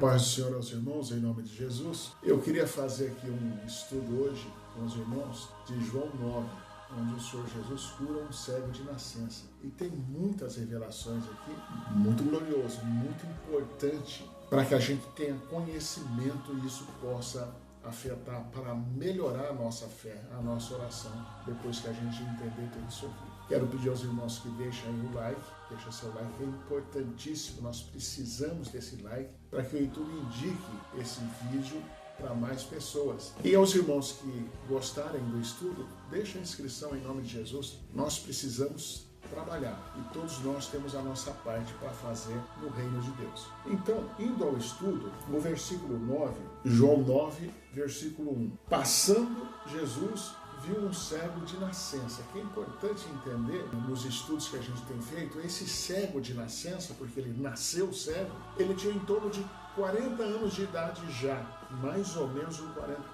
paz do Senhor aos irmãos, em nome de Jesus. Eu queria fazer aqui um estudo hoje com os irmãos de João 9, onde o Senhor Jesus cura um cego de nascença. E tem muitas revelações aqui, muito glorioso, muito importante, para que a gente tenha conhecimento e isso possa afetar, para melhorar a nossa fé, a nossa oração, depois que a gente entender tudo isso aqui. Quero pedir aos irmãos que deixem aí o like, deixa seu like, é importantíssimo, nós precisamos desse like, para que o YouTube indique esse vídeo para mais pessoas. E aos irmãos que gostarem do estudo, deixa a inscrição em nome de Jesus, nós precisamos trabalhar e todos nós temos a nossa parte para fazer no reino de Deus. Então, indo ao estudo, no versículo 9, João 9, versículo 1. Passando Jesus viu um cego de nascença. Que é importante entender nos estudos que a gente tem feito, esse cego de nascença, porque ele nasceu cego, ele tinha em torno de 40 anos de idade já, mais ou menos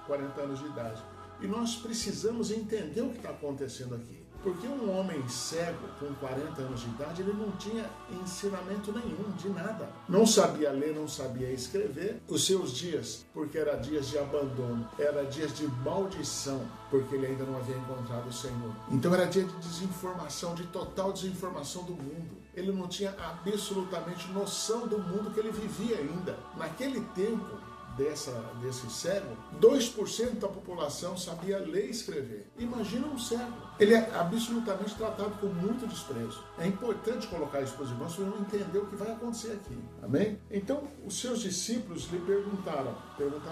40 anos de idade. E nós precisamos entender o que está acontecendo aqui. Porque um homem cego com 40 anos de idade, ele não tinha ensinamento nenhum, de nada. Não sabia ler, não sabia escrever. Os seus dias, porque eram dias de abandono, eram dias de maldição, porque ele ainda não havia encontrado o Senhor. Então era dia de desinformação, de total desinformação do mundo. Ele não tinha absolutamente noção do mundo que ele vivia ainda. Naquele tempo, desse cego, 2% da população sabia ler e escrever. Imagina um cego. Ele é absolutamente tratado com muito desprezo. É importante colocar isso para os irmãos para não entender o que vai acontecer aqui. Amém? Então, os seus discípulos lhe perguntaram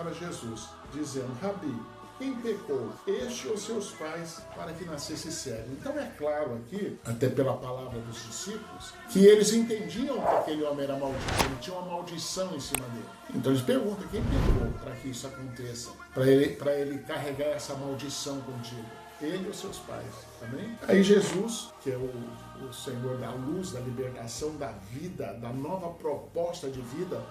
a Jesus, dizendo: Rabi, quem pecou, este ou seus pais, para que nascesse cego? Então é claro aqui, até pela palavra dos discípulos, que eles entendiam que aquele homem era maldito, ele tinha uma maldição em cima dele. Então eles perguntam: quem pecou para que isso aconteça? Para ele carregar essa maldição contigo? Ele ou seus pais, amém? Aí Jesus, que é o Senhor da luz, da libertação, da vida, da nova proposta de vida,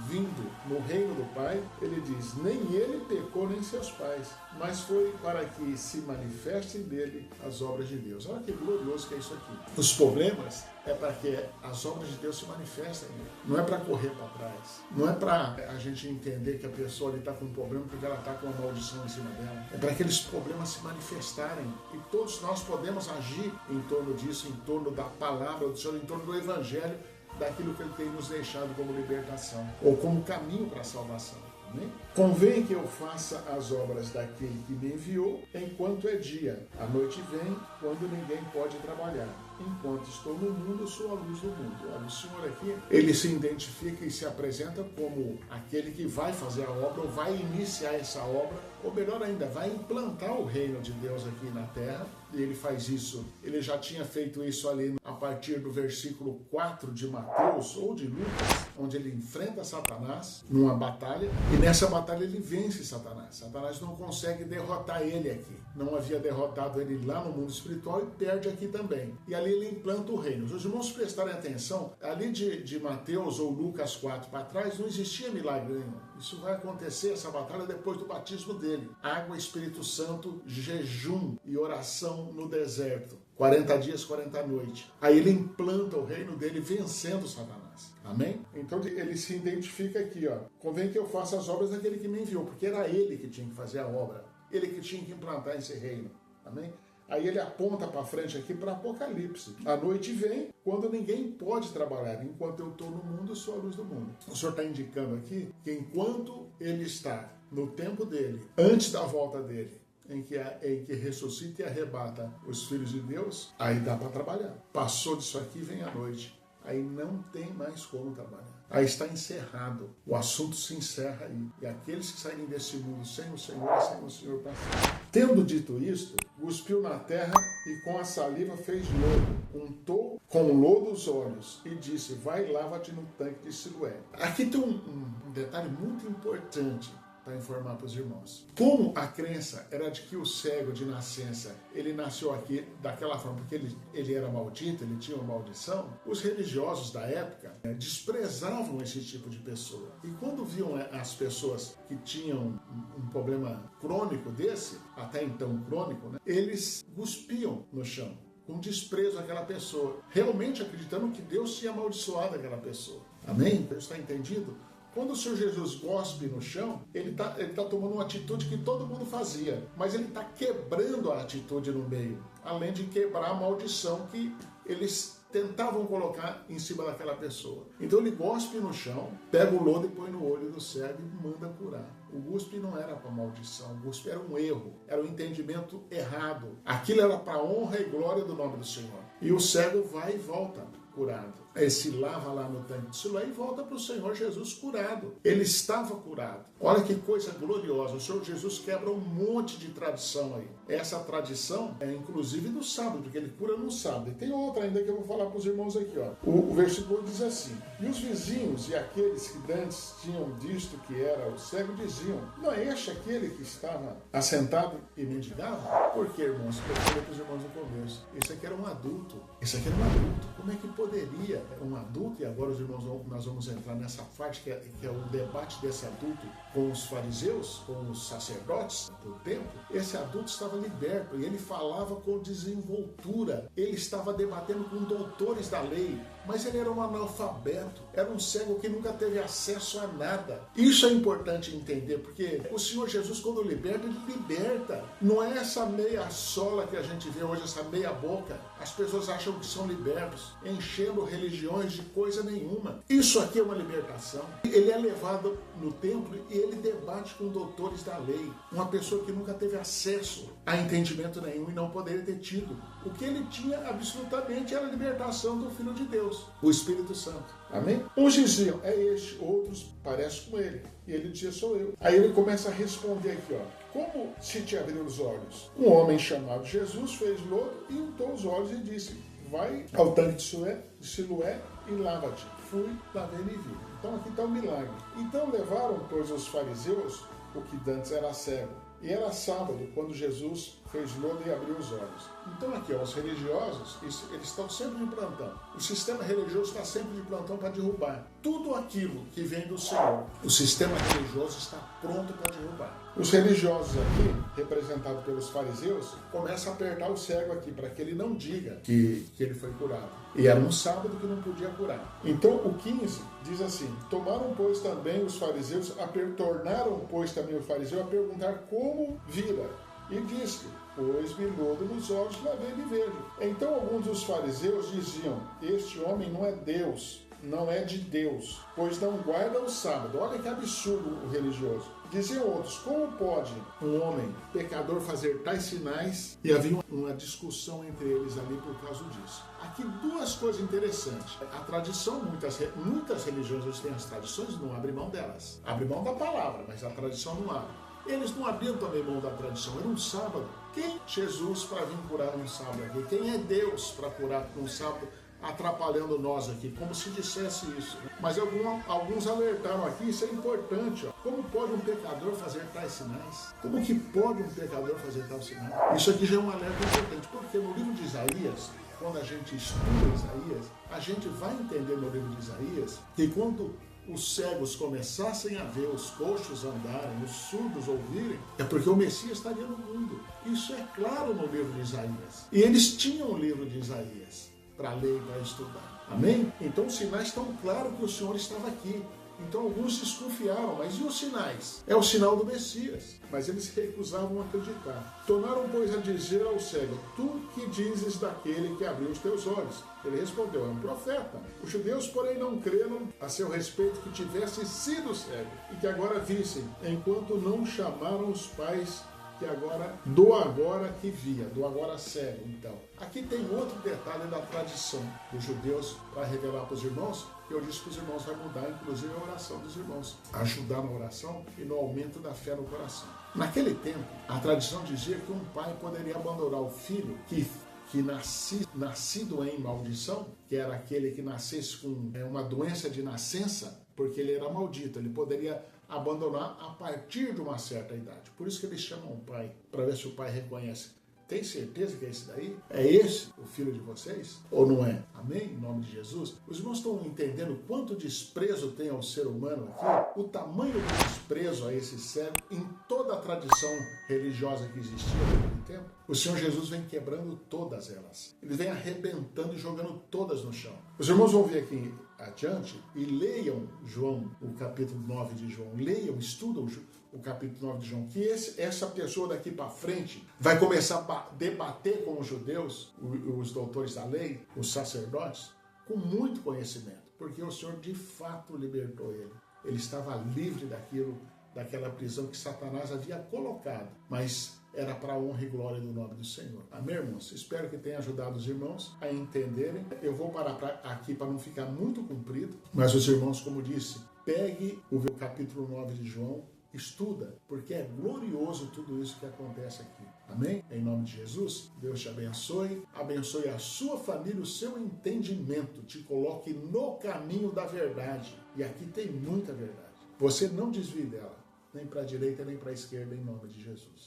vindo no reino do Pai, ele diz: nem ele pecou, nem seus pais, mas foi para que se manifestem dele as obras de Deus. Olha que glorioso que é isso aqui. Os problemas é para que as obras de Deus se manifestem. Não é para correr para trás. Não é para a gente entender que a pessoa está com um problema porque ela está com uma maldição em cima dela. É para aqueles problemas se manifestarem. E todos nós podemos agir em torno disso, em torno da palavra do Senhor, em torno do Evangelho, daquilo que Ele tem nos deixado como libertação, ou como caminho para a salvação. Amém? Convém que eu faça as obras daquele que me enviou enquanto é dia. A noite vem, quando ninguém pode trabalhar. Enquanto estou no mundo, sou a luz do mundo. Olha, o Senhor aqui, ele se identifica e se apresenta como aquele que vai fazer a obra, ou vai iniciar essa obra, ou melhor ainda, vai implantar o reino de Deus aqui na terra. E ele faz isso, ele já tinha feito isso ali a partir do versículo 4 de Mateus ou de Lucas, onde ele enfrenta Satanás numa batalha, e nessa batalha ele vence Satanás. Satanás não consegue derrotar ele aqui. Não havia derrotado ele lá no mundo espiritual e perde aqui também. E ali ele implanta o reino. Os irmãos prestarem atenção, ali de Mateus ou Lucas 4 para trás, não existia milagre nenhum. Isso vai acontecer, essa batalha, depois do batismo dele. Água, Espírito Santo, jejum e oração no deserto. 40 dias, 40 noites. Aí ele implanta o reino dele vencendo Satanás. Amém? Então ele se identifica aqui, ó. Convém que eu faça as obras daquele que me enviou, porque era ele que tinha que fazer a obra. Ele que tinha que implantar esse reino. Amém? Aí ele aponta para frente aqui para Apocalipse. A noite vem quando ninguém pode trabalhar. Enquanto eu estou no mundo, eu sou a luz do mundo. O Senhor está indicando aqui que enquanto ele está no tempo dele, antes da volta dele, em que ressuscita e arrebata os filhos de Deus, aí dá para trabalhar. Passou disso aqui, vem a noite. Aí não tem mais como trabalhar. Aí está encerrado. O assunto se encerra aí. E aqueles que saírem desse mundo sem o Senhor passar. Tendo dito isto, cuspiu na terra e com a saliva fez lodo. Untou com lodo os olhos e disse: vai, lava-te no tanque de Siloé. Aqui tem um detalhe muito importante para informar para os irmãos. Como a crença era de que o cego de nascença, ele nasceu aqui daquela forma, porque ele era maldito, ele tinha uma maldição, os religiosos da época desprezavam esse tipo de pessoa. E quando viam as pessoas que tinham um problema crônico desse, até então crônico, né, eles cuspiam no chão, com desprezo àquela pessoa, realmente acreditando que Deus tinha amaldiçoado aquela pessoa. Amém? Está entendido? Quando o Senhor Jesus gospe no chão, ele tá tomando uma atitude que todo mundo fazia, mas ele está quebrando a atitude no meio, além de quebrar a maldição que eles tentavam colocar em cima daquela pessoa. Então ele gospe no chão, pega o lodo e põe no olho do cego e manda curar. O guspe não era para maldição, o guspe era um erro, era um entendimento errado. Aquilo era para a honra e glória do nome do Senhor. E o cego vai e volta curado. Ele se lava lá no tanque de Siloé e volta para o Senhor Jesus curado. Ele estava curado. Olha que coisa gloriosa. O Senhor Jesus quebra um monte de tradição aí. Essa tradição é inclusive do sábado, porque ele cura no sábado. E tem outra ainda que eu vou falar para os irmãos aqui. Ó. O versículo diz assim: e os vizinhos e aqueles que antes tinham visto que era o cego diziam: não é este aquele que estava assentado e mendigava? Por quê, irmãos? Eu falei para os irmãos no começo. Esse aqui era um adulto. Esse aqui era um adulto. Como é que poderia um adulto? E agora os irmãos, nós vamos entrar nessa parte que é o debate desse adulto com os fariseus, com os sacerdotes do templo. Esse adulto estava liberto e ele falava com desenvoltura. Ele estava debatendo com doutores da lei, mas ele era um analfabeto, era um cego que nunca teve acesso a nada. Isso é importante entender, porque o Senhor Jesus, quando liberta, ele liberta. Não é essa meia sola que a gente vê hoje, essa meia boca. As pessoas acham que são libertos, enchendo religiões de coisa nenhuma. Isso aqui é uma libertação. Ele é levado no templo e ele debate com doutores da lei. Uma pessoa que nunca teve acesso a entendimento nenhum e não poderia ter tido. O que ele tinha absolutamente era a libertação do Filho de Deus, o Espírito Santo. Amém? Uns diziam: é este, outros parecem com ele. E ele dizia: sou eu. Aí ele começa a responder aqui, ó: como se te abriu os olhos? Um homem chamado Jesus fez lodo e untou os olhos e disse: vai ao tanque de Siloé e lava-te. Fui, lavei e vi. Então aqui está o milagre. Então levaram, pois, os fariseus o que dantes era cego. E era sábado, quando Jesus fez lodo e abriu os olhos. Então aqui, ó, os religiosos, eles estão sempre de plantão. O sistema religioso está sempre de plantão para derrubar tudo aquilo que vem do Senhor. O sistema religioso está pronto para derrubar. Os religiosos aqui, representados pelos fariseus, começam a apertar o cego aqui, para que ele não diga que ele foi curado. E era um sábado que não podia curar. Então o 15 diz assim: tornaram, pois, também os fariseus a perguntar como vira. E disse: pois-me lodo nos olhos, lavei e vejo. Então alguns dos fariseus diziam: este homem não é Deus, não é de Deus, pois não guarda o sábado. Olha que absurdo o religioso. Diziam outros: como pode um homem pecador fazer tais sinais? E havia uma discussão entre eles ali por causa disso. Aqui duas coisas interessantes. A tradição, muitas religiões hoje têm as tradições, não abrem mão delas. Abre mão da palavra, mas a tradição não abre. Eles não abriam também mão da tradição, era um sábado. Quem Jesus para vir curar num sábado aqui? Quem é Deus para curar num sábado, atrapalhando nós aqui? Como se dissesse isso. Né? Mas alguns alertaram aqui, isso é importante. Ó. Como pode um pecador fazer tais sinais? Como que pode um pecador fazer tais sinais? Isso aqui já é um alerta importante, porque no livro de Isaías, quando a gente estuda Isaías, a gente vai entender no livro de Isaías que quando os cegos começassem a ver, os coxos andarem, os surdos ouvirem, é porque o Messias estaria no mundo. Isso é claro no livro de Isaías. E eles tinham o livro de Isaías para ler e para estudar. Amém? Então os sinais estão claros que o Senhor estava aqui. Então alguns desconfiaram, mas e os sinais? É o sinal do Messias. Mas eles recusavam acreditar. Tornaram, pois, a dizer ao cego: tu que dizes daquele que abriu os teus olhos? Ele respondeu: é um profeta. Os judeus, porém, não creram a seu respeito que tivesse sido cego e que agora vissem, enquanto não chamaram os pais do agora que via, do agora cego. Então, aqui tem outro detalhe da tradição dos judeus para revelar para os irmãos. Eu disse que os irmãos vai mudar, inclusive, a oração dos irmãos, ajudar na oração e no aumento da fé no coração. Naquele tempo, a tradição dizia que um pai poderia abandonar o filho que nascido em maldição, que era aquele que nascesse com uma doença de nascença, porque ele era maldito, ele poderia abandonar a partir de uma certa idade. Por isso que eles chamam o pai, para ver se o pai reconhece. Tem certeza que é esse daí? É esse o filho de vocês? Ou não é? Amém? Em nome de Jesus? Os irmãos estão entendendo quanto desprezo tem ao ser humano aqui? O tamanho do desprezo a esse cego em toda a tradição religiosa que existia naquele tempo? O Senhor Jesus vem quebrando todas elas. Ele vem arrebentando e jogando todas no chão. Os irmãos vão ver aqui adiante e leiam João, o capítulo 9 de João. Leiam, estudam o capítulo 9 de João, que essa pessoa daqui para frente vai começar a debater com os judeus, os doutores da lei, os sacerdotes, com muito conhecimento, porque o Senhor de fato libertou ele. Ele estava livre daquela prisão que Satanás havia colocado, mas era para a honra e glória do nome do Senhor. Amém, irmãos? Espero que tenha ajudado os irmãos a entenderem. Eu vou parar aqui para não ficar muito comprido, mas os irmãos, como disse, pegue o capítulo 9 de João, estuda, porque é glorioso tudo isso que acontece aqui. Amém? Em nome de Jesus, Deus te abençoe a sua família, o seu entendimento, te coloque no caminho da verdade. E aqui tem muita verdade. Você não desvie dela, nem para a direita, nem para a esquerda, em nome de Jesus.